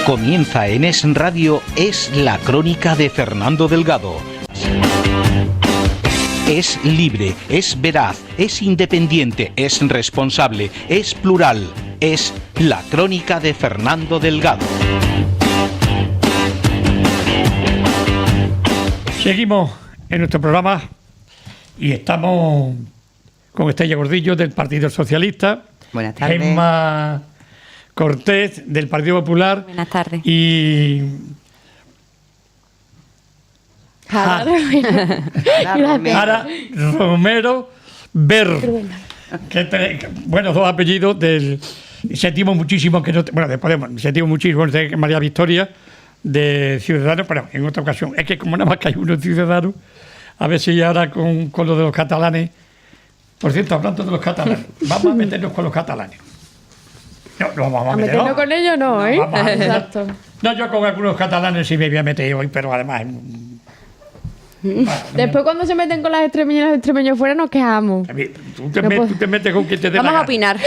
Comienza en Es Radio, Es la Crónica de Fernando Delgado. Es libre, es veraz, es independiente, es responsable, es plural. Es la Crónica de Fernando Delgado. Seguimos en nuestro programa y estamos con Estella Gordillo del Partido Socialista. Buenas tardes. Gemma Cortés del Partido Popular. Buenas tardes. Y Jara Romero Ver. Bueno, dos apellidos del. Sentimos muchísimo que no. Sentimos muchísimo de María Victoria de Ciudadanos, pero en otra ocasión. Es que como nada más que hay uno Ciudadanos, a ver si ahora con lo de los catalanes. Por cierto, hablando de los catalanes, vamos a meternos con los catalanes. No vamos a meternos con ellos, no, ¿eh? Exacto. No, yo con algunos catalanes sí me voy a meter hoy, pero además. Después, cuando se meten con las extremeñas y los extremeños fuera, nos quejamos. Tú te metes con quien te dé la gana. Vamos a opinar.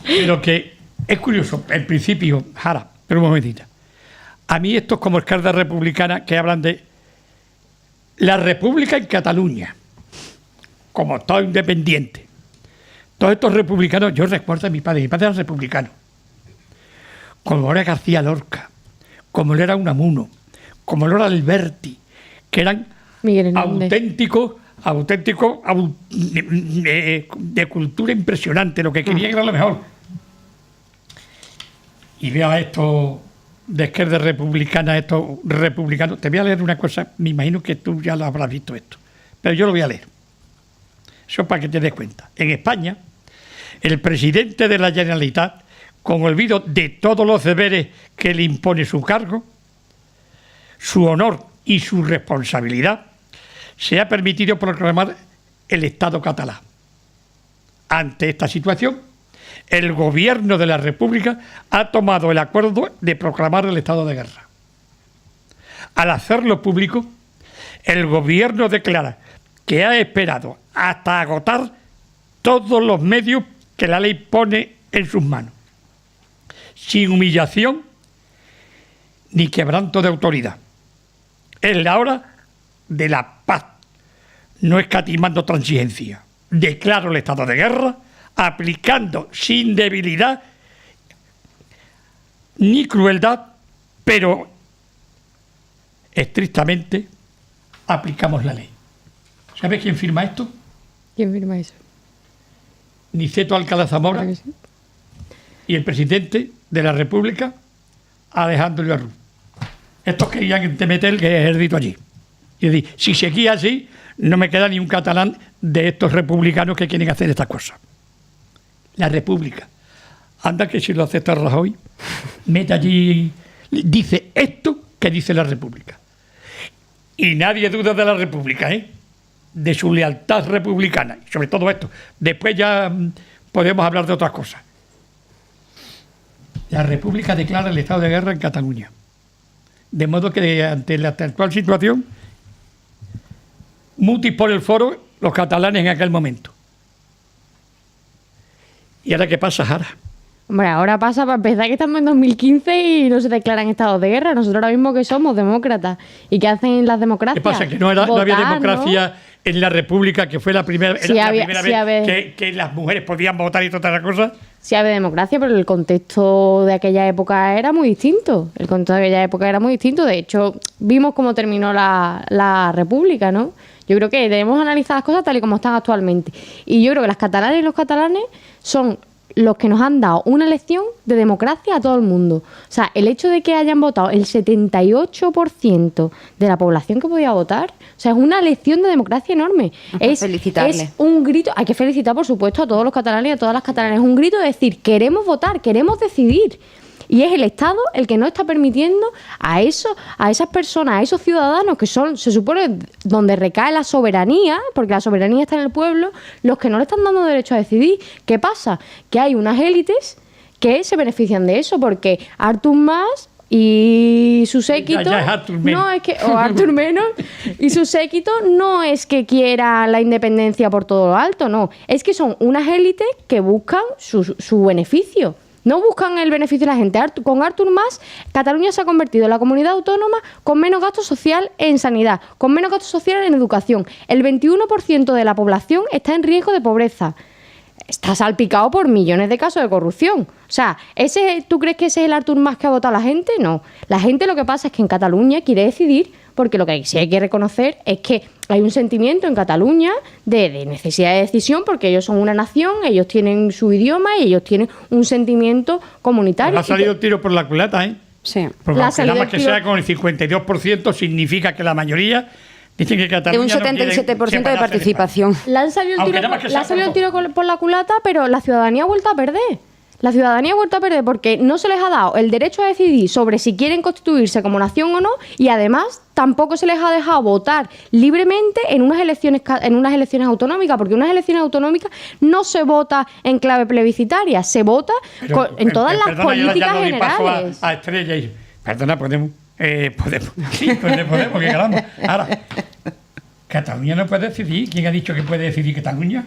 Pero que es curioso, en principio, Jara, pero un momentito. A mí estos como Esquerda Republicana que hablan de la República en Cataluña, como Estado independiente. Todos estos republicanos, yo recuerdo a mi padre era republicano, como era García Lorca, como lo era Unamuno, como lo era Alberti, que eran auténticos de cultura impresionante, lo que querían era lo mejor. Y veo a estos de Esquerda Republicana, estos republicanos. Te voy a leer una cosa, me imagino que tú ya lo habrás visto esto, pero yo lo voy a leer. Eso para que te des cuenta. En España, el presidente de la Generalitat, con olvido de todos los deberes que le impone su cargo, su honor y su responsabilidad, se ha permitido proclamar el Estado catalán. Ante esta situación, el gobierno de la República ha tomado el acuerdo de proclamar el estado de guerra. Al hacerlo público, el gobierno declara que ha esperado hasta agotar todos los medios que la ley pone en sus manos, sin humillación ni quebranto de autoridad. Es la hora de la paz, no escatimando transigencia. Declaro el estado de guerra, aplicando sin debilidad ni crueldad, pero estrictamente aplicamos la ley. ¿Sabes quién firma esto? ¿Quién firma eso? Niceto Alcalá Zamora, sí, y el presidente de la República, Alejandro Lerroux. Estos querían meter el ejército allí. Y decir, si seguía así, no me queda ni un catalán de estos republicanos que quieren hacer estas cosas. La República. Anda que si lo acepta Rajoy, mete allí, dice esto que dice la República. Y nadie duda de la República, de su lealtad republicana, y sobre todo esto. Después ya podemos hablar de otras cosas. La República declara el estado de guerra en Cataluña. De modo que ante la actual situación, mutis por el foro los catalanes en aquel momento. ¿Y ahora qué pasa, Jara? Hombre, ahora pasa para empezar que estamos en 2015 y no se declaran estados de guerra. Nosotros ahora mismo que somos demócratas. ¿Y qué hacen las democracias? ¿Qué pasa? ¿Que no había democracia, ¿no?, en la República, que fue la primera, vez que las mujeres podían votar y todas las cosas? Sí había democracia, pero el contexto de aquella época era muy distinto. El contexto de aquella época era muy distinto. De hecho, vimos cómo terminó la República, ¿no? Yo creo que debemos analizar las cosas tal y como están actualmente. Y yo creo que las catalanas y los catalanes son los que nos han dado una lección de democracia a todo el mundo. O sea, el hecho de que hayan votado el 78% de la población que podía votar, o sea, es una lección de democracia enorme. Es un grito, hay que felicitar, por supuesto, a todos los catalanes y a todas las catalanas. Es un grito de decir, queremos votar, queremos decidir. Y es el Estado el que no está permitiendo a esas personas, a esos ciudadanos que son, se supone, donde recae la soberanía, porque la soberanía está en el pueblo, los que no le están dando derecho a decidir. ¿Qué pasa? Que hay unas élites que se benefician de eso, porque Artur Mas y su séquito Ya es Artur menos. no es que o Artur menos y su séquito no es que quiera la independencia por todo lo alto, no, es que son unas élites que buscan su beneficio, no buscan el beneficio de la gente. Con Artur Mas, Cataluña se ha convertido en la comunidad autónoma con menos gasto social en sanidad, con menos gasto social en educación. El 21% de la población está en riesgo de pobreza. Está salpicado por millones de casos de corrupción. O sea, ¿tú crees que ese es el Artur Mas que ha votado la gente? No. La gente, lo que pasa es que en Cataluña quiere decidir, porque lo que sí hay que reconocer es que hay un sentimiento en Cataluña de necesidad de decisión, porque ellos son una nación, ellos tienen su idioma y ellos tienen un sentimiento comunitario. Ha salido el tiro por la culata, ¿eh? Sí. Porque Le ha aunque salido nada más el que tiro- sea con el 52% significa que la mayoría dicen que De Cataluña un no quiere 77% de separarse de participación. Le han salido el Aunque tiro, nada más que sea por la culata, pero la ciudadanía ha vuelto a perder. La ciudadanía ha vuelto a perder porque no se les ha dado el derecho a decidir sobre si quieren constituirse como nación o no, y además tampoco se les ha dejado votar libremente en unas elecciones autonómicas, porque unas elecciones autonómicas no se vota en clave plebiscitaria, se vota en todas las perdona, yo políticas ya no doy paso generales. a Estrella y perdona, podemos. Sí, podemos, que ganamos. Ahora, Cataluña no puede decidir. ¿Quién ha dicho que puede decidir Cataluña?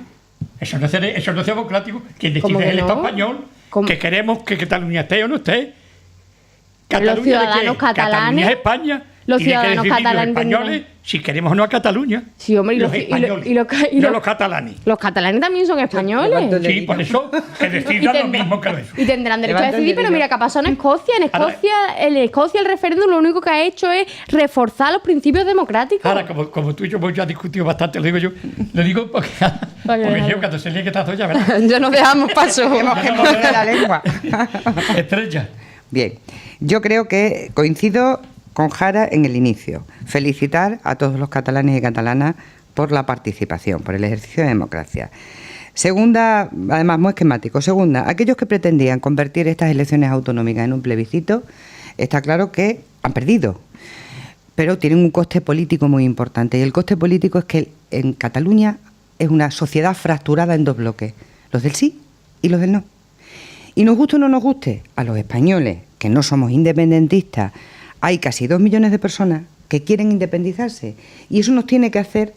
Eso no es democrático. Quien ¿Cómo decide que es el Estado no? español. ¿Cómo? Que queremos que Cataluña esté o no esté. Pero los ciudadanos ¿de qué? catalanes- Cataluña es España. los Tiene que ciudadanos decidir catalanes los españoles tendrán- si queremos o no a Cataluña. Sí, hombre, y los los- españoles, y no los- los catalanes. Los catalanes también son españoles. Sí, por eso que decidan lo mismo que eso. Y tendrán derecho a Levanta el decidir, pero dedillo. mira, ¿qué ha pasado en Escocia? Ahora- En Escocia el referéndum lo único que ha hecho es reforzar los principios democráticos. Ahora, como tú y yo hemos ya discutido bastante, lo digo porque yo cuando se lee que está ya, ¿verdad? Ya nos dejamos paso. Hemos de la lengua. Estrella. Bien, yo creo que coincido con Jara en el inicio. Felicitar a todos los catalanes y catalanas por la participación, por el ejercicio de democracia. Segunda, además muy esquemático. Segunda, aquellos que pretendían convertir estas elecciones autonómicas en un plebiscito, está claro que han perdido. Pero tienen un coste político muy importante. Y el coste político es que en Cataluña es una sociedad fracturada en dos bloques, los del sí y los del no. Y nos guste o no nos guste, a los españoles, que no somos independentistas, hay casi 2 millones de personas que quieren independizarse. Y eso nos tiene que hacer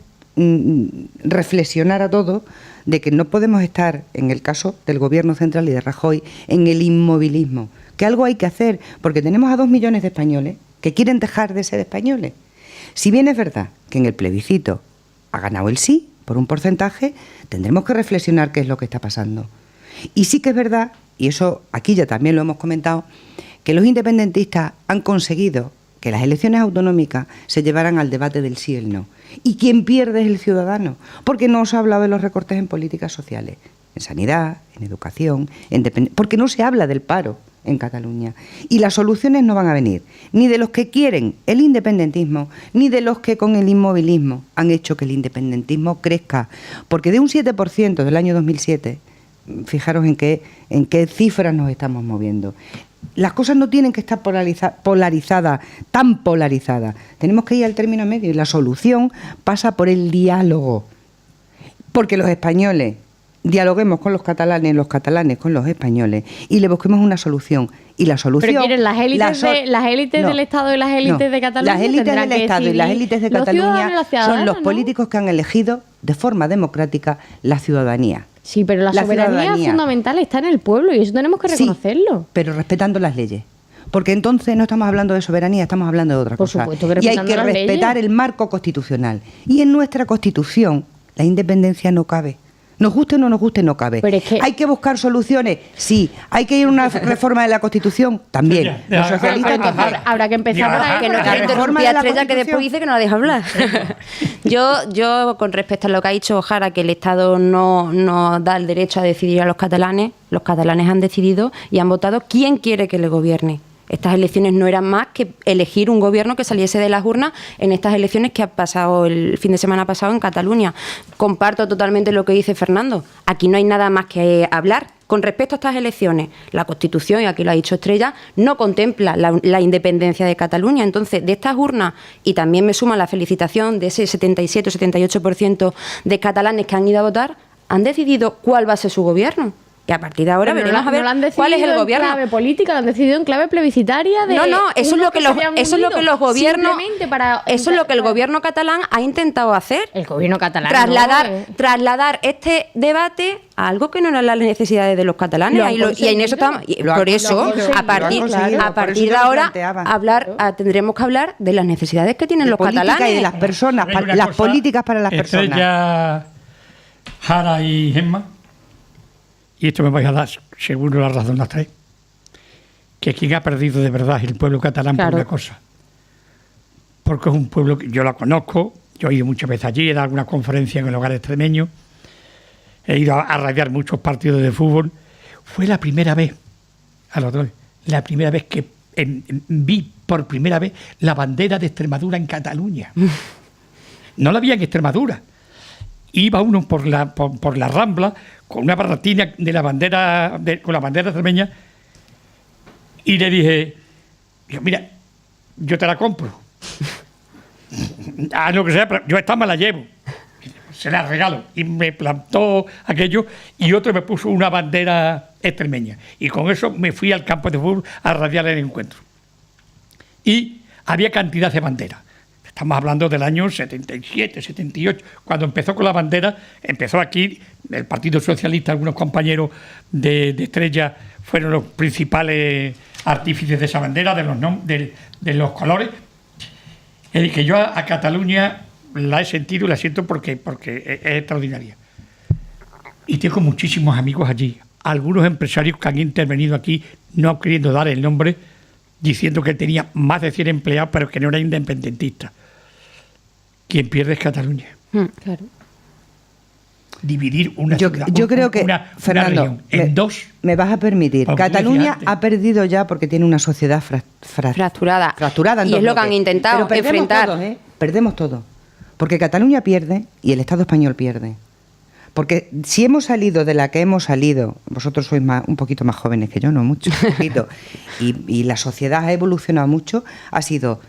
reflexionar a todos de que no podemos estar, en el caso del Gobierno central y de Rajoy, en el inmovilismo. Que algo hay que hacer, porque tenemos a 2 millones de españoles que quieren dejar de ser españoles. Si bien es verdad que en el plebiscito ha ganado el sí, por un porcentaje, tendremos que reflexionar qué es lo que está pasando. Y sí que es verdad, y eso aquí ya también lo hemos comentado, que los independentistas han conseguido que las elecciones autonómicas se llevaran al debate del sí y el no. Y quien pierde es el ciudadano, porque no se ha hablado de los recortes en políticas sociales, en sanidad, en educación, porque no se habla del paro en Cataluña. Y las soluciones no van a venir ni de los que quieren el independentismo, ni de los que con el inmovilismo han hecho que el independentismo crezca. Porque de un 7% del año 2007, fijaros en qué cifras nos estamos moviendo. Las cosas no tienen que estar polarizadas, tan polarizadas. Tenemos que ir al término medio y la solución pasa por el diálogo. Porque los españoles dialoguemos con los catalanes con los españoles y le busquemos una solución. Y la solución... Pero quieren las élites No, del Estado y las élites de Cataluña. Las élites tendrán del que Estado y las decidir. élites de Los ciudadanos y Cataluña las ciudadanas, son los ¿no? políticos que han elegido de forma democrática la ciudadanía. Sí, pero la soberanía ciudadanía. fundamental está en el pueblo y eso tenemos que reconocerlo. Sí, pero respetando las leyes. Porque entonces no estamos hablando de soberanía, estamos hablando de otra Por cosa. supuesto que y hay respetando que las respetar leyes. el marco constitucional. Y en nuestra Constitución la independencia no cabe. Nos guste o no nos guste, no cabe. Pero es que- Hay que buscar soluciones, sí. Hay que ir a una reforma de la Constitución, también. Ya, Los socialistas Pero entonces también. habrá que empezar por ahí. Que no La quiero reforma interrumpir de a la Estrella, que Constitución. después dice que no la deja hablar. Yo, con respecto a lo que ha dicho Jara, que el Estado no da el derecho a decidir a los catalanes han decidido y han votado quién quiere que le gobierne. Estas elecciones no eran más que elegir un gobierno que saliese de las urnas en estas elecciones que ha pasado el fin de semana pasado en Cataluña. Comparto totalmente lo que dice Fernando. Aquí no hay nada más que hablar. con respecto a estas elecciones, la Constitución, y aquí lo ha dicho Estrella, no contempla la independencia de Cataluña. Entonces, de estas urnas, y también me suma la felicitación de ese 77 o 78% de catalanes que han ido a votar, han decidido cuál va a ser su gobierno. Y a partir de ahora Pero veremos a ver no lo han cuál es el decidido gobierno. en clave política, lo han decidido en clave plebiscitaria. No, eso es lo que los gobiernos, simplemente para eso es lo que el gobierno catalán ha intentado hacer. el gobierno catalán Trasladar este debate a algo que no eran las necesidades de los catalanes. Y en eso estamos. Por eso, a partir de ahora, tendremos que hablar de las necesidades que tienen los catalanes. Y de las personas, las políticas para las personas. Estrella, Jara y Gemma, y esto me vais a dar seguro la razón las tres, que quien ha perdido de verdad es el pueblo catalán por una cosa. Porque es un pueblo que yo lo conozco, yo he ido muchas veces allí, he dado alguna conferencia en el hogar extremeño, he ido a radiar muchos partidos de fútbol. Fue la primera vez, la primera vez que vi por primera vez la bandera de Extremadura en Cataluña. No la había en Extremadura. Iba uno por la Rambla con una barretina de la bandera con la bandera extremeña y le dije, mira, yo te la compro. Lo que sea, pero yo esta me la llevo. Se la regalo. Y me plantó aquello y otro me puso una bandera extremeña. Y con eso me fui al campo de fútbol a radiar el encuentro. Y había cantidad de banderas. Estamos hablando del año 77, 78, cuando empezó con la bandera, empezó aquí el Partido Socialista, algunos compañeros de Estrella fueron los principales artífices de esa bandera, de los colores. El que yo a Cataluña la he sentido y la siento porque es extraordinaria. Y tengo muchísimos amigos allí, algunos empresarios que han intervenido aquí, no queriendo dar el nombre, diciendo que tenía más de 100 empleados, pero que no era independentista. Quien pierde es Cataluña. Claro. Dividir una ciudad, yo creo que, Fernando, región en dos. Me vas a permitir. Cataluña ha perdido ya porque tiene una sociedad fracturada. Y es lo que han intentado enfrentar. Perdemos todo. Porque Cataluña pierde y el Estado español pierde. Porque si hemos salido de la que hemos salido, vosotros sois un poquito más jóvenes que yo, no mucho, un poquito, y la sociedad ha evolucionado mucho, ha sido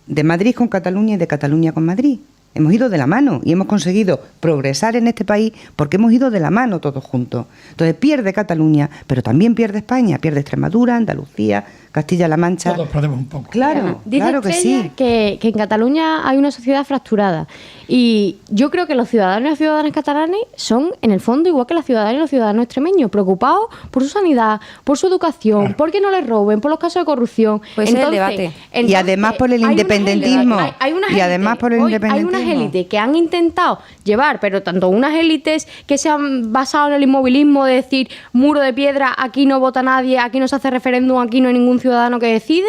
de Madrid con Cataluña y de Cataluña con Madrid. Hemos ido de la mano y hemos conseguido progresar en este país porque hemos ido de la mano todos juntos. Entonces pierde Cataluña, pero también pierde España, pierde Extremadura, Andalucía, Castilla-La Mancha. Todos perdemos un poco. Claro, Dice claro que Estrella sí. Que en Cataluña hay una sociedad fracturada. Y yo creo que los ciudadanos y las ciudadanas catalanes son, en el fondo, igual que las ciudadanas y los ciudadanos extremeños, preocupados por su sanidad, por su educación, porque no les roben, por los casos de corrupción. Pues entonces, el debate. Y además por el independentismo. Hay unas élites élites que han intentado llevar, pero tanto unas élites que se han basado en el inmovilismo de decir muro de piedra, aquí no vota nadie, aquí no se hace referéndum, aquí no hay ningún ciudadano que decide,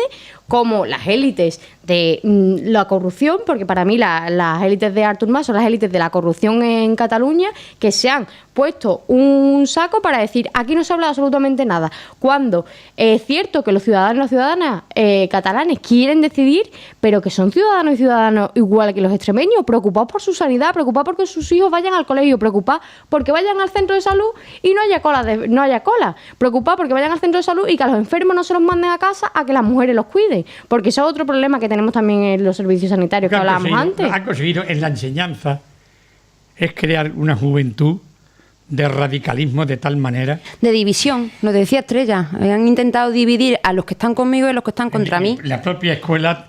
como las élites de la corrupción, porque para mí las élites de Artur Mas son las élites de la corrupción en Cataluña, que se han puesto un saco para decir aquí no se habla absolutamente nada, cuando es cierto que los ciudadanos y las ciudadanas catalanes quieren decidir, pero que son ciudadanos y ciudadanos igual que los extremeños, preocupados por su sanidad, preocupados porque sus hijos vayan al colegio, preocupados porque vayan al centro de salud y no haya cola, preocupados porque vayan al centro de salud y que a los enfermos no se los manden a casa a que las mujeres los cuiden, porque eso es otro problema que tenemos también en los servicios sanitarios que hablábamos antes. Lo que han conseguido en la enseñanza es crear una juventud de radicalismo de tal manera. De división, lo decía Estrella. Han intentado dividir a los que están conmigo y a los que están contra mí. La propia escuela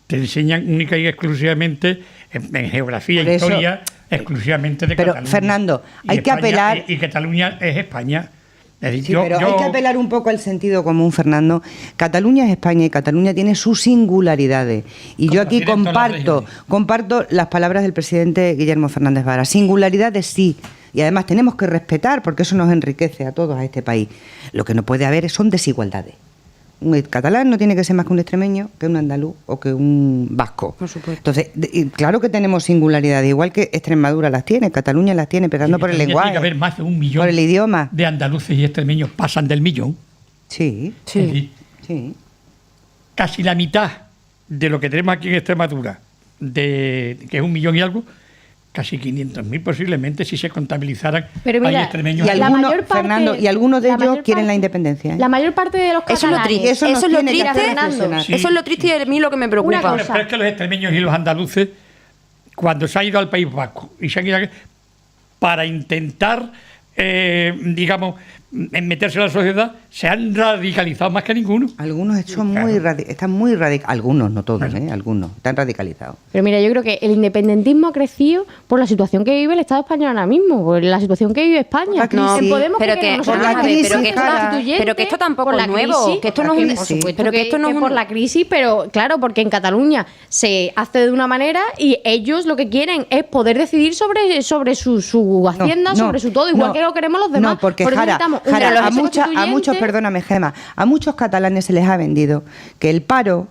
te enseñan única y exclusivamente en geografía e historia, exclusivamente de Cataluña. Pero, Fernando, hay que apelar... Y Cataluña es España. Es decir, sí, pero hay que apelar un poco al sentido común, Fernando. Cataluña es España y Cataluña tiene sus singularidades. Y yo aquí comparto las palabras del presidente Guillermo Fernández Vara. Singularidades sí. Y además tenemos que respetar porque eso nos enriquece a todos, a este país. Lo que no puede haber son desigualdades. Un catalán no tiene que ser más que un extremeño, que un andaluz o que un vasco. Por supuesto. Entonces, claro que tenemos singularidades, igual que Extremadura las tiene, Cataluña las tiene, empezando por el lenguaje. Tiene que haber más de 1 millón por el idioma. De andaluces y extremeños pasan del millón. Sí, sí. Es decir, sí. Casi la mitad de lo que tenemos aquí en Extremadura, que es 1 millón y algo, casi 500.000 posiblemente si se contabilizaran. Pero mira, hay extremeños. Y la algunos, mayor parte- Fernando, y algunos de la ellos mayor quieren la parte- independencia. ¿eh? La mayor parte de los Eso es lo catalanes... triste. Eso nos Eso es lo tiene que triste. hacer reflexionar. Sí. Eso es lo triste y a mí lo que me preocupa. Una Pero cosa. es que los extremeños y los andaluces, cuando se han ido al País Vasco y se han ido para intentar, digamos, meterse en la sociedad, se han radicalizado más que ninguno. Algunos están muy radicalizados. Algunos, no todos, algunos. Están radicalizados. Pero mira, yo creo que el independentismo ha crecido por la situación que vive el Estado español ahora mismo, por la situación que vive España. Por la crisis. En Podemos pero que que, nosotros por la somos crisis, pero que esto, Jara. pero que esto tampoco por la es nuevo, crisis, que esto no por es la un, crisis. pero que esto no es por un- la crisis, pero claro, porque en Cataluña se hace de una manera y ellos lo que quieren es poder decidir sobre su hacienda, sobre su todo, igual que lo queremos los demás. No, porque Por eso Jara, necesitamos un Jara, proceso a muchos, constituyente. perdóname, Gema, a muchos catalanes se les ha vendido que el paro,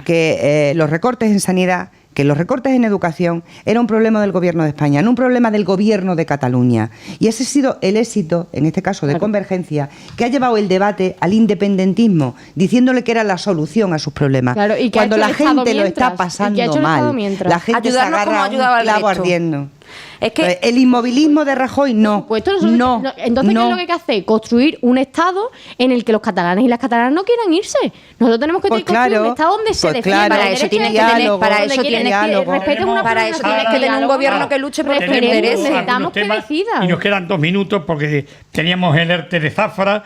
que los recortes en sanidad, que los recortes en educación era un problema del gobierno de España, no un problema del gobierno de Cataluña. Y ese ha sido el éxito, en este caso de Convergencia, que ha llevado el debate al independentismo, diciéndole que era la solución a sus problemas. Claro, y que ha cuando hecho la el Estado gente lo mientras, está y que ha pasando hecho el Estado mal, mientras. la gente se Ayudarnos agarra como a ayudaba un al clavo resto. ardiendo. Es que El inmovilismo de Rajoy, no. Pues esto no, no. Entonces, ¿qué es lo que hay que hacer? Construir un Estado en el que los catalanes y las catalanas no quieran irse. Nosotros tenemos que Pues construir claro, un Estado donde se pues defienda claro. Para el eso derecho tienes de que tener- diálogo, para donde eso quieren tienes- que diálogo. respeten una Para eso tienes que tener un diálogo. gobierno que luche por nuestros Referéndum, intereses. necesitamos Algunos que temas, decidan. y nos quedan 2 minutos porque teníamos el ERTE de Zafra,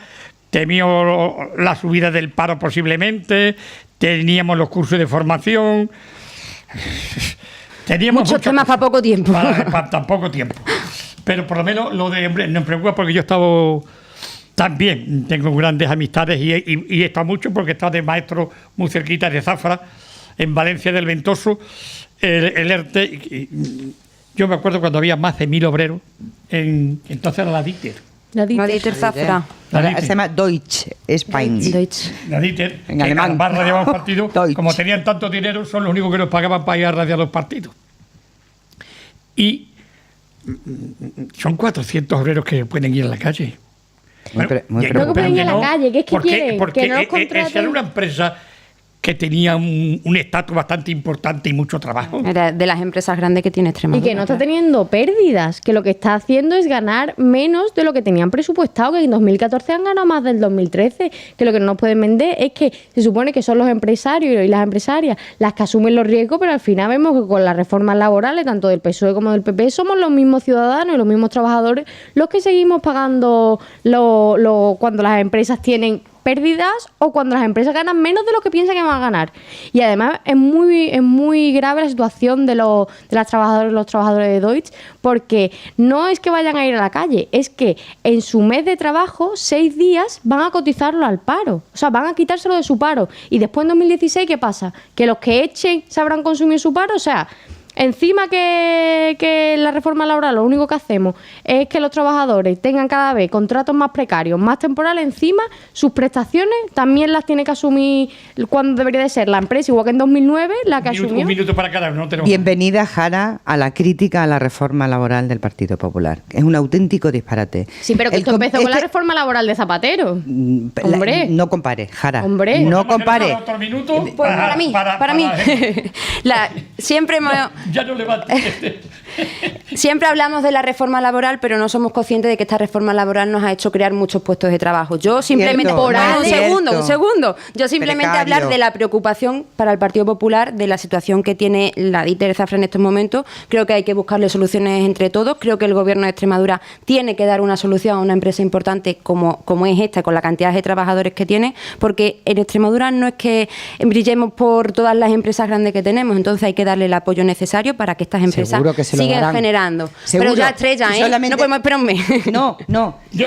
teníamos la subida del paro posiblemente, teníamos los cursos de formación, teníamos Muchos temas cosas para poco tiempo. para tan poco tiempo. Pero por lo menos lo de hombre, no me preocupa porque yo he estado también, tengo grandes amistades y he estado mucho porque he estado de maestro muy cerquita de Zafra, en Valencia del Ventoso, el ERTE. Yo me acuerdo cuando había más de 1.000 obreros, entonces era la DITER. La No dita. dices Zafra. Ahora se llama Deutsche Spain. Deutsch. La DITER, En que alemán. cada barra llevaba un partido, Deutsch. como tenían tanto dinero, son los únicos que nos pagaban para ir a radiar los partidos. Y son 400 obreros que pueden ir a la calle. Muy Bueno, muy y- No que pueden ir a la no, calle, que es que porque- quieren, porque que no los esa era contraten. una empresa que tenía un estatus bastante importante y mucho trabajo. Era de las empresas grandes que tiene Y Extremadura. que no está teniendo pérdidas, que lo que está haciendo es ganar menos de lo que tenían presupuestado, que en 2014 han ganado más del 2013, que lo que no nos pueden vender es que se supone que son los empresarios y las empresarias las que asumen los riesgos, pero al final vemos que con las reformas laborales, tanto del PSOE como del PP, somos los mismos ciudadanos y los mismos trabajadores los que seguimos pagando cuando las empresas tienen pérdidas o cuando las empresas ganan menos de lo que piensan que van a ganar. Y además es muy grave la situación de las trabajadoras y los trabajadores de Deutsche, porque no es que vayan a ir a la calle, es que en su mes de trabajo 6 días van a cotizarlo al paro, o sea, van a quitárselo de su paro. Y después en 2016, ¿qué pasa? Que los que echen sabrán consumir su paro, o sea... Encima que la reforma laboral lo único que hacemos es que los trabajadores tengan cada vez contratos más precarios, más temporales, encima sus prestaciones también las tiene que asumir cuando debería de ser la empresa, igual que en 2009 la que asumió. Un minuto para cada uno. No tenemos Bienvenida, Jara, a la crítica a la reforma laboral del Partido Popular. Es un auténtico disparate. Sí, pero que esto empezó con la reforma laboral de Zapatero. Hombre. No compare, Jara. Hombre. No ¿Tenemos compare. otro minuto? Pues para mí. Siempre Ya no levantes. Siempre hablamos de la reforma laboral, pero no somos conscientes de que esta reforma laboral nos ha hecho crear muchos puestos de trabajo. Yo simplemente, Cierto, un segundo. Yo simplemente Precario. hablar de la preocupación para el Partido Popular de la situación que tiene la DITER Zafra en estos momentos. Creo que hay que buscarle soluciones entre todos. Creo que el Gobierno de Extremadura tiene que dar una solución a una empresa importante como es esta, con la cantidad de trabajadores que tiene, porque en Extremadura no es que brillemos por todas las empresas grandes que tenemos, entonces hay que darle el apoyo necesario para que estas empresas Seguro que se lo siguen darán. generando. Seguro. Pero ya estrella, Y ¿eh? solamente- No podemos esperar un mes. No.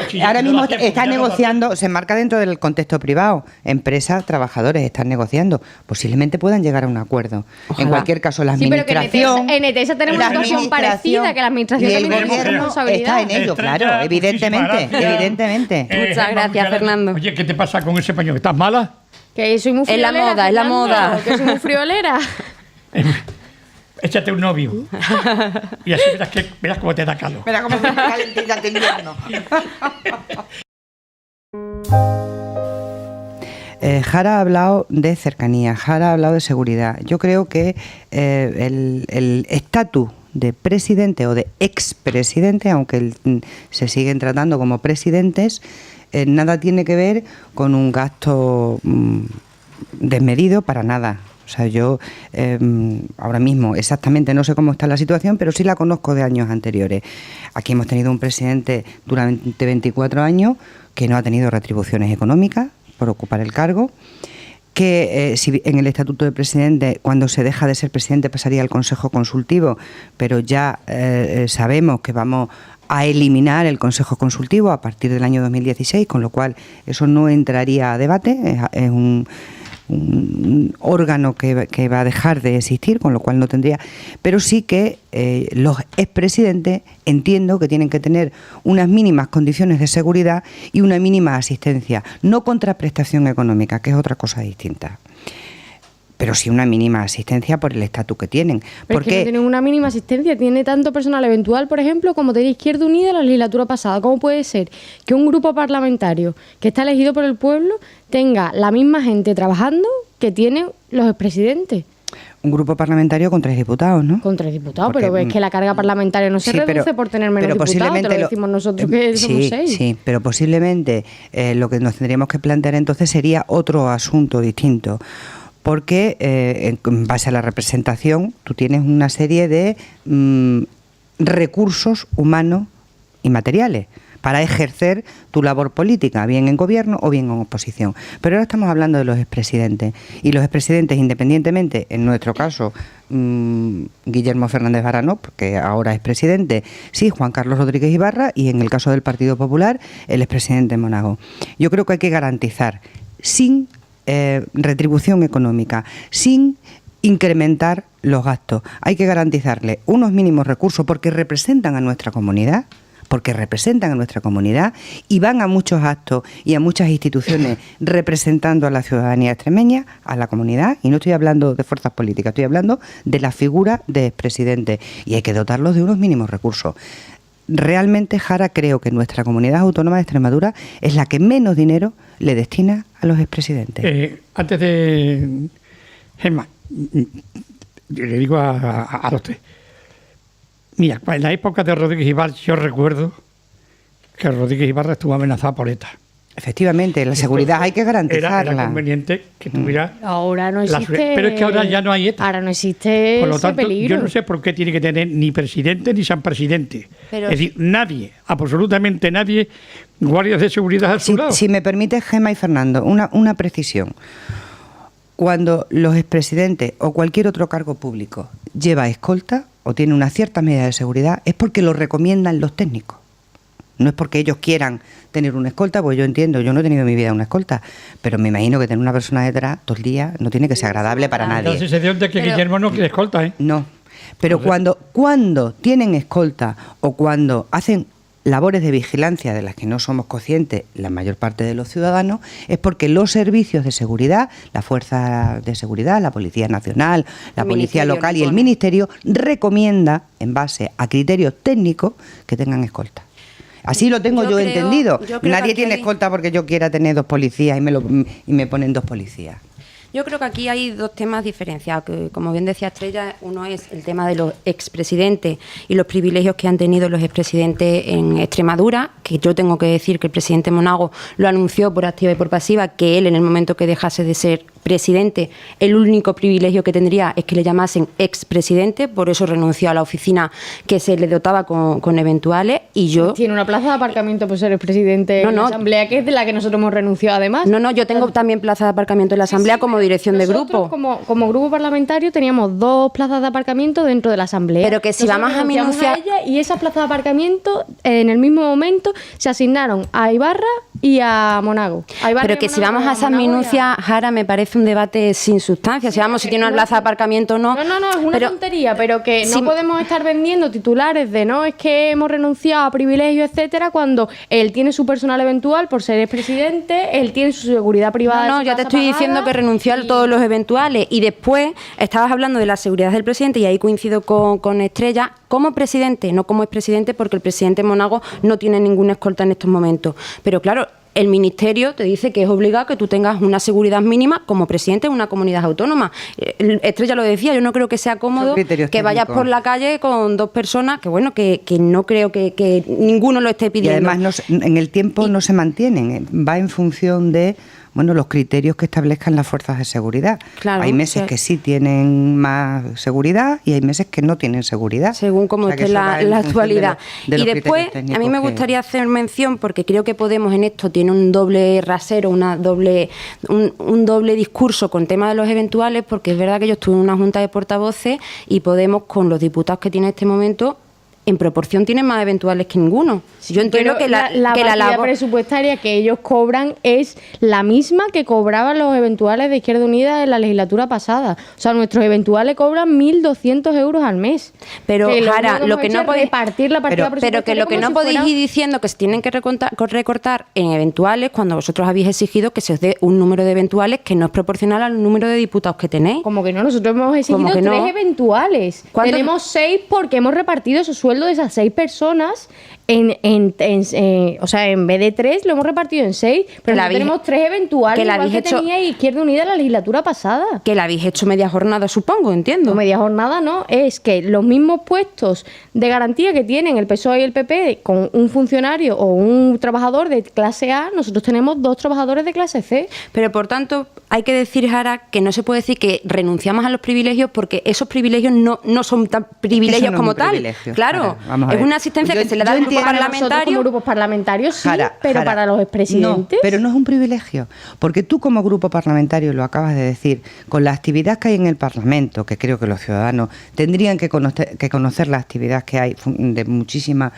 Sí, Ahora no mismo da tiempo, está ya no da negociando, se enmarca dentro del contexto privado. Empresas, trabajadores están negociando. Posiblemente puedan llegar a un acuerdo. Ojalá. En cualquier caso, la Sí, pero que administración. en ETESA tenemos la una situación administración parecida, que la administración y el también tiene gobierno responsabilidad. está en ello, Estrella, claro, evidentemente. muchísimas gracias. Evidentemente. Muchas gracias, Fernando. Oye, ¿qué te pasa con ese pañuelo? ¿Estás mala? Que soy muy Es la friolera. moda, es la Fernando, moda. Que soy muy friolera. Échate un novio. Y así verás cómo te da calor. Mira cómo se calentita de invierno. Jara ha hablado de cercanía, Jara ha hablado de seguridad. Yo creo que el estatus de presidente o de expresidente, aunque se siguen tratando como presidentes, nada tiene que ver con un gasto desmedido, para nada. O sea, yo ahora mismo exactamente no sé cómo está la situación, pero sí la conozco de años anteriores. Aquí hemos tenido un presidente durante 24 años que no ha tenido retribuciones económicas por ocupar el cargo, que si en el estatuto de presidente, cuando se deja de ser presidente, pasaría al Consejo Consultivo, pero ya sabemos que vamos a eliminar el Consejo Consultivo a partir del año 2016, con lo cual eso no entraría a debate, es un órgano que va a dejar de existir, con lo cual no tendría, pero sí que los expresidentes entiendo que tienen que tener unas mínimas condiciones de seguridad y una mínima asistencia, no contraprestación económica, que es otra cosa distinta, pero sí una mínima asistencia por el estatus que tienen. Pero es que no tienen una mínima asistencia, tiene tanto personal eventual, por ejemplo, como tenía Izquierda Unida en la legislatura pasada. ¿Cómo puede ser que un grupo parlamentario que está elegido por el pueblo tenga la misma gente trabajando que tienen los expresidentes? Un grupo parlamentario con 3 diputados, ¿no? Con 3 diputados, Porque, pero es que la carga parlamentaria no se reduce por tener menos diputados, te lo decimos nosotros que somos 6. Sí, pero posiblemente lo que nos tendríamos que plantear entonces sería otro asunto distinto. Porque en base a la representación tú tienes una serie de recursos humanos y materiales para ejercer tu labor política, bien en gobierno o bien en oposición. Pero ahora estamos hablando de los expresidentes. Y los expresidentes, independientemente, en nuestro caso, Guillermo Fernández Barano, que ahora es presidente, sí, Juan Carlos Rodríguez Ibarra, y en el caso del Partido Popular, el expresidente Monago. Yo creo que hay que garantizar, sin retribución económica, sin incrementar los gastos. Hay que garantizarle unos mínimos recursos porque representan a nuestra comunidad, y van a muchos actos y a muchas instituciones representando a la ciudadanía extremeña, a la comunidad, y no estoy hablando de fuerzas políticas, estoy hablando de la figura de expresidente, y hay que dotarlos de unos mínimos recursos. Realmente, Jara, creo que nuestra comunidad autónoma de Extremadura es la que menos dinero le destina a los expresidentes. Antes de... Gemma, yo le digo a los tres. Mira, en la época de Rodríguez Ibarra, yo recuerdo que Rodríguez Ibarra estuvo amenazado por ETA. Efectivamente, la seguridad hay que garantizarla. Era conveniente que tuviera... Ahora no existe... Pero es que ahora ya no hay ETA. Ahora no existe por lo tanto, ese peligro. Yo no sé por qué tiene que tener ni presidente ni san presidente. Pero es decir, nadie, absolutamente nadie, guardias de seguridad a su lado. Si me permite, Gemma y Fernando, una precisión. Cuando los expresidentes o cualquier otro cargo público lleva escolta o tiene una cierta medida de seguridad, es porque lo recomiendan los técnicos. No es porque ellos quieran tener una escolta, pues yo entiendo, yo no he tenido en mi vida una escolta, pero me imagino que tener una persona detrás todo el día no tiene que ser agradable para nadie. Entonces se dio de que Guillermo no quiere escolta, ¿eh? No, pero cuando tienen escolta o cuando hacen labores de vigilancia de las que no somos conscientes la mayor parte de los ciudadanos, es porque los servicios de seguridad, la Fuerza de Seguridad, la Policía Nacional, la Policía Local y el Ministerio recomienda, en base a criterios técnicos, que tengan escolta. Así lo tengo yo entendido. Nadie tiene escolta porque yo quiera tener 2 policías y me ponen 2 policías. Yo creo que aquí hay 2 temas diferenciados, que como bien decía Estrella, uno es el tema de los expresidentes y los privilegios que han tenido los expresidentes en Extremadura, que yo tengo que decir que el presidente Monago lo anunció por activa y por pasiva, que él en el momento que dejase de ser presidente, el único privilegio que tendría es que le llamasen expresidente, por eso renunció a la oficina que se le dotaba con eventuales, y yo... Tiene una plaza de aparcamiento por ser expresidente en la Asamblea, que es de la que nosotros hemos renunciado además. No, yo tengo también plaza de aparcamiento en la Asamblea como dirección de grupo. Como grupo parlamentario teníamos 2 plazas de aparcamiento dentro de la Asamblea. Pero que si vamos a minuciar... Y esas plazas de aparcamiento en el mismo momento se asignaron a Ibarra y a Monago. Pero que si vamos a esas minucias, Jara, me parece un debate sin sustancia. Si vamos, si tiene una plaza de aparcamiento o no. No, es una tontería, pero que no podemos estar vendiendo titulares de no, es que hemos renunciado a privilegios, etcétera, cuando él tiene su personal eventual por ser expresidente, él tiene su seguridad privada. No, ya te estoy diciendo que renunció a todos los eventuales, y después estabas hablando de la seguridad del presidente, y ahí coincido con Estrella, como presidente, no como expresidente, porque el presidente Monago no tiene ninguna escolta en estos momentos. Pero claro, el Ministerio te dice que es obligado que tú tengas una seguridad mínima como presidente de una comunidad autónoma. Estrella lo decía, yo no creo que sea cómodo que vayas por la calle con dos personas, que bueno, que no creo que ninguno lo esté pidiendo. Y además en el tiempo no se mantienen, va en función de los criterios que establezcan las fuerzas de seguridad. Claro, hay meses que sí tienen más seguridad y hay meses que no tienen seguridad. Según como esté la actualidad. Y después, a mí me gustaría hacer mención, porque creo que Podemos en esto tiene un doble rasero, un doble discurso con tema de los eventuales, porque es verdad que yo estuve en una junta de portavoces y Podemos, con los diputados que tiene en este momento, en proporción tienen más eventuales que ninguno. Yo entiendo que la partida presupuestaria que ellos cobran es la misma que cobraban los eventuales de Izquierda Unida en la legislatura pasada. O sea, nuestros eventuales cobran 1.200 euros al mes. Pero, Jara, lo que no podéis repartir la partida pero que lo que no podéis ir diciendo que se tienen que recortar en eventuales cuando vosotros habéis exigido que se os dé un número de eventuales que no es proporcional al número de diputados que tenéis. Como que no, nosotros hemos exigido 3 eventuales. Tenemos 6 porque hemos repartido esos sueldos de esas 6 personas o sea, en vez de 3 lo hemos repartido en 6, pero tenemos 3 eventuales igual que tenía Izquierda Unida en la legislatura pasada. Que la habéis hecho media jornada, supongo, entiendo. No, media jornada no, es que los mismos puestos de garantía que tienen el PSOE y el PP con un funcionario o un trabajador de clase A, nosotros tenemos 2 trabajadores de clase C. Pero por tanto, hay que decir, Jara, que no se puede decir que renunciamos a los privilegios porque esos privilegios no son tan privilegios como tal. Claro, es una asistencia que se le da al grupo parlamentario. Como grupos parlamentarios sí, pero para los expresidentes. No, pero no es un privilegio, porque tú como grupo parlamentario, lo acabas de decir, con la actividad que hay en el Parlamento, que creo que los ciudadanos tendrían que conocer la actividad que hay de muchísima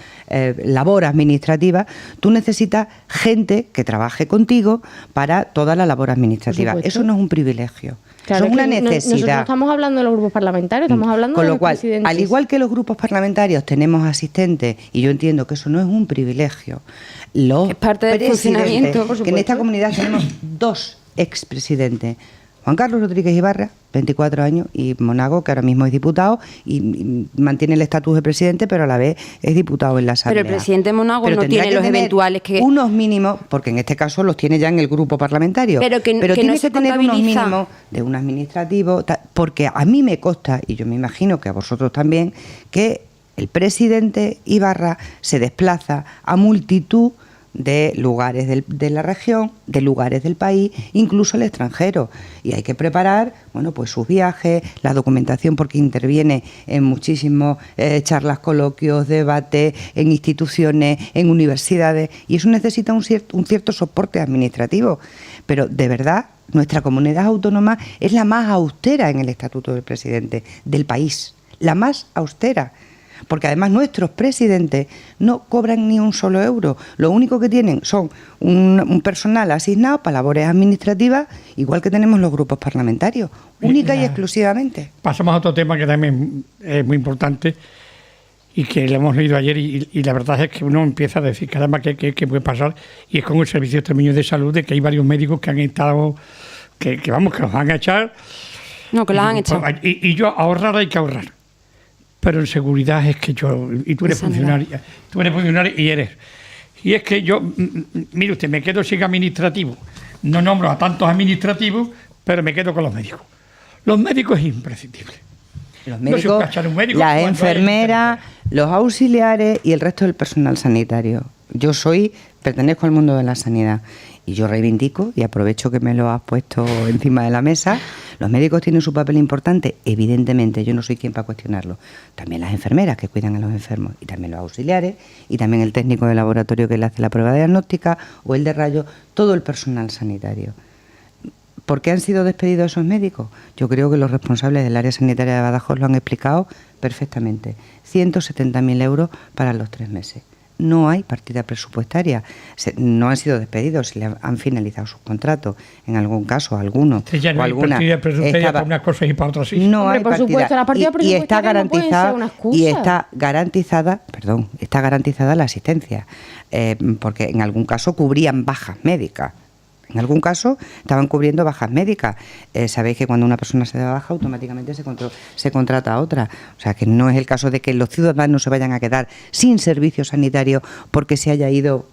labor administrativa, tú necesitas gente que trabaje contigo para toda la labor administrativa. Eso no es un privilegio. Claro, es una necesidad. Nosotros no estamos hablando de los grupos parlamentarios, estamos hablando de los presidentes. Al igual que los grupos parlamentarios tenemos asistentes, y yo entiendo que eso no es un privilegio, los es parte del funcionamiento, por supuesto. Que en esta comunidad tenemos 2 expresidentes, Juan Carlos Rodríguez Ibarra, 24 años, y Monago, que ahora mismo es diputado y mantiene el estatus de presidente, pero a la vez es diputado en la Asamblea. Pero el presidente Monago no tiene los eventuales que... Unos mínimos, porque en este caso los tiene ya en el grupo parlamentario. Pero tiene no que tener unos mínimos de un administrativo, porque a mí me consta, y yo me imagino que a vosotros también, que el presidente Ibarra se desplaza a multitud de lugares de la región, de lugares del país, incluso el extranjero. Y hay que preparar, pues sus viajes, la documentación, porque interviene en muchísimos charlas, coloquios, debates, en instituciones, en universidades, y eso necesita un cierto soporte administrativo. Pero de verdad, nuestra comunidad autónoma es la más austera en el estatuto del presidente del país, la más austera. Porque además nuestros presidentes no cobran ni un solo euro. Lo único que tienen son un personal asignado para labores administrativas, igual que tenemos los grupos parlamentarios, única y exclusivamente. Pasamos a otro tema que también es muy importante y que lo hemos leído ayer y la verdad es que uno empieza a decir, caramba, ¿qué puede pasar? Y es con el Servicio Extremeño de Salud, de que hay varios médicos que han estado, que los van a echar. No, que los han echado. Y yo, ahorrar hay que ahorrar. Pero en seguridad es que y tú eres funcionario y eres. Y es que yo, mire usted, me quedo sin administrativo. No nombro a tantos administrativos, pero me quedo con los médicos. Los médicos es imprescindible. Los médicos, las enfermeras, los auxiliares y el resto del personal sanitario. Yo pertenezco al mundo de la sanidad y yo reivindico, y aprovecho que me lo has puesto encima de la mesa, los médicos tienen su papel importante, evidentemente, yo no soy quien para cuestionarlo. También las enfermeras que cuidan a los enfermos, y también los auxiliares, y también el técnico de laboratorio que le hace la prueba diagnóstica, o el de rayos, todo el personal sanitario. ¿Por qué han sido despedidos esos médicos? Yo creo que los responsables del área sanitaria de Badajoz lo han explicado perfectamente. 170.000 euros para los 3 meses. No hay partida presupuestaria. No han sido despedidos, se le han finalizado sus contratos. En algún caso, algunos. Ya no hay partida presupuestaria para unas cosas y para otras sí. No hay por partida. Supuesto, la partida presupuestaria no puede ser una excusa. Está garantizada la asistencia. Porque en algún caso cubrían bajas médicas. En algún caso estaban cubriendo bajas médicas. Sabéis que cuando una persona se da baja, automáticamente se contrata a otra. O sea, que no es el caso de que los ciudadanos se vayan a quedar sin servicio sanitario porque se haya ido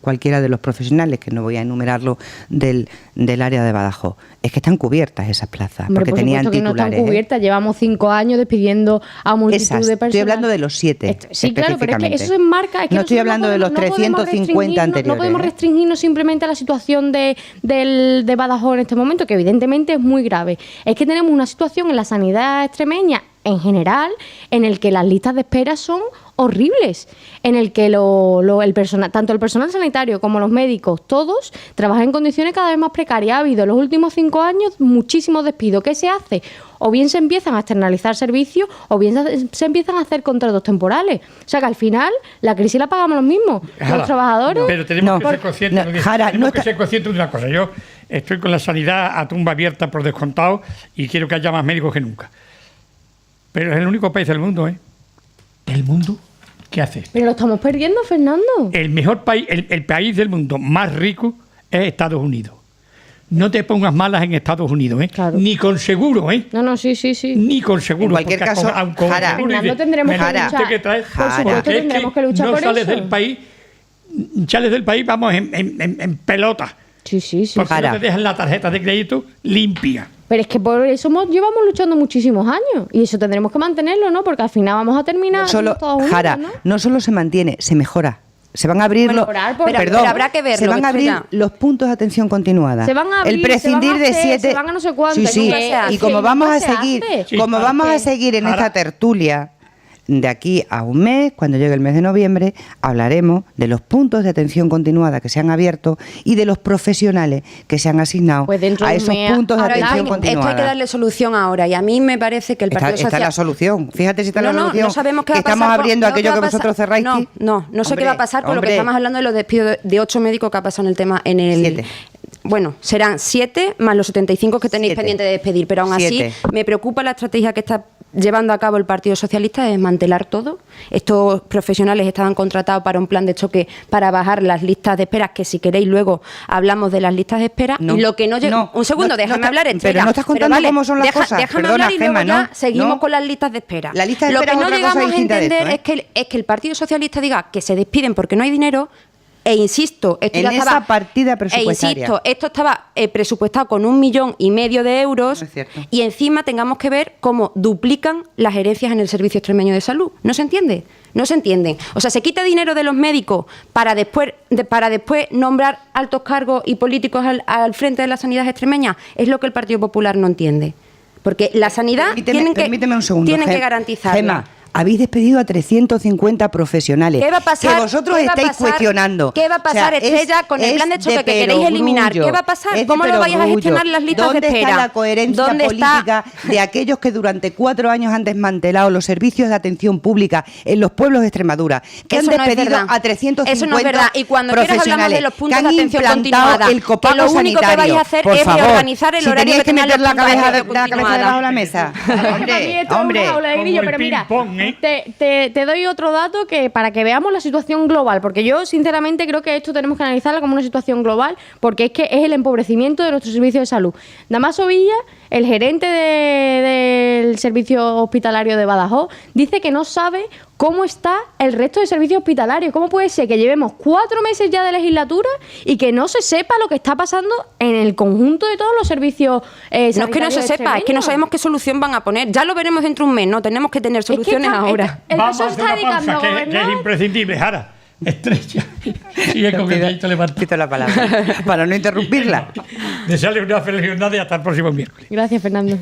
cualquiera de los profesionales, que no voy a enumerarlo, del área de Badajoz. Es que están cubiertas esas plazas, Hombre, porque por tenían supuesto que titulares. no están cubiertas. Llevamos 5 años despidiendo a multitud Esas, de personas. estoy hablando de los 7. Sí, claro, pero es que eso se enmarca. Es que no estoy nosotros hablando de los podemos 350 anteriores. No podemos restringirnos simplemente a la situación de Badajoz en este momento, que evidentemente es muy grave. Es que tenemos una situación en la sanidad extremeña en general en el que las listas de espera son horribles, en el que el personal, tanto el personal sanitario como los médicos, todos trabajan en condiciones cada vez más precarias. Ha habido en los últimos 5 años muchísimos despidos. ¿Qué se hace? O bien se empiezan a externalizar servicios o bien se empiezan a hacer contratos temporales. O sea que al final la crisis la pagamos los mismos, los trabajadores. Pero tenemos que ser conscientes, Jara, ser conscientes de una cosa. Yo estoy con la sanidad a tumba abierta por descontado y quiero que haya más médicos que nunca. Pero es el único país del mundo, ¿eh? El mundo, ¿qué hace? Pero lo estamos perdiendo, Fernando. El mejor país, el país del mundo más rico es Estados Unidos. No te pongas malas en Estados Unidos, ¿eh? Claro. Ni con seguro, ¿eh? No, sí. Ni con seguro. En cualquier porque caso, con Jara, seguro Fernando, dice, tendremos me que la luchar. que traes, Por supuesto, porque es tendremos que luchar no por sales eso. del país, vamos en pelota. Sí. Porque Jara. no te dejan la tarjeta de crédito limpia. Pero es que por eso llevamos luchando muchísimos años y eso tendremos que mantenerlo, ¿no? Porque al final vamos a terminar No solo, Estados Unidos, Jara, ¿no? no solo se mantiene, se mejora. Se van a abrir pero habrá que verlo, se van a abrir Victoria. los puntos de atención continuada. Se van a abrir, el prescindir se van a de hacer, 7, se van a no sé cuánto, sí, nunca se hace, y como vamos nunca a se seguir, hace. Sí, como claro. vamos a seguir en Ahora- esta tertulia de aquí a un mes, cuando llegue el mes de noviembre, hablaremos de los puntos de atención continuada que se han abierto y de los profesionales que se han asignado Pues dentro a de un esos mes puntos de Ahora, atención esto hay continuada. que darle solución ahora y a mí me parece que el Partido Está Social... la solución. Fíjate si está la solución. No sabemos qué que va a pasar. estamos abriendo no, ¿qué aquello va que a pasar? vosotros cerráis. No sé qué va a pasar con lo que Hombre. estamos hablando de los despidos de 8 médicos que ha pasado en el tema en el... 7. Bueno, serán 7 más los 75 que tenéis 7. pendientes de despedir, pero aún así 7. me preocupa la estrategia que está llevando a cabo el Partido Socialista de desmantelar todo. Estos profesionales estaban contratados para un plan de choque para bajar las listas de espera, que si queréis luego hablamos de las listas de espera. No, Y lo que no llega... no, un segundo, no, déjame no hablar, está- Estrella. pero no estás contando cómo son las cosas. Déjame Perdona, hablar y luego Gemma, ya ¿no? seguimos No. con las listas de espera. La lista de lo espera que es no otra cosa llegamos a distinta de entender esto, ¿eh? es que el Partido Socialista diga que se despiden porque no hay dinero. E insisto, esto En ya estaba, esa partida presupuestaria. esto estaba presupuestado con 1,5 millones de euros No es cierto. y encima tengamos que ver cómo duplican las herencias en el Servicio Extremeño de Salud. ¿No se entiende? No se entienden. O sea, se quita dinero de los médicos para después nombrar altos cargos y políticos al frente de la sanidad extremeña. Es lo que el Partido Popular no entiende. Porque la sanidad Permíteme un segundo. tienen que Gem- garantizarla. Gemma, habéis despedido a 350 profesionales. ¿Qué va a pasar? Que vosotros ¿Qué va a estáis pasar? cuestionando. ¿Qué va a pasar, Estrella, con el plan de choque que queréis eliminar? ¿Qué va a pasar? Es de ¿Cómo lo vais a perogrullo. gestionar las listas de ¿Dónde espera? está la coherencia ¿Dónde está? política de aquellos que durante 4 años han desmantelado los servicios de atención pública en los pueblos de Extremadura? Que Eso han no es despedido verdad. a 350 Eso no es verdad. Y cuando quieras hablamos profesionales de los puntos que de han atención implantado continuada, el copago que lo único que sanitario. vais a hacer Por es favor, reorganizar el si horario teníais que tenían meter los la puntos de cabeza atención debajo continuada. de la mesa. Para mí Hombre, esto es hombre. una jaula de grillo, Como el pero mira, ping-pong, ¿eh? te doy otro dato que para que veamos la situación global, porque yo sinceramente creo que esto tenemos que analizarla como una situación global, porque es que es el empobrecimiento de nuestro servicio de salud. Damaso Villa, el gerente del servicio hospitalario de Badajoz, dice que no sabe cómo está el resto de servicios hospitalarios. ¿Cómo puede ser que llevemos 4 meses ya de legislatura y que no se sepa lo que está pasando en el conjunto de todos los servicios No es que no sanitarios se sepa, es que no extremeños? sabemos qué solución van a poner. Ya lo veremos dentro de un mes, no tenemos que tener Es que soluciones está- ahora. El Vamos a PSOE hacer está una pausa, dedicando a que es gobernar. imprescindible, Jara. Estrella. Sigue con el dedito levantado. Quito la palabra para no interrumpirla. Desearle una feliz jornada y hasta el próximo miércoles. Gracias, Fernando.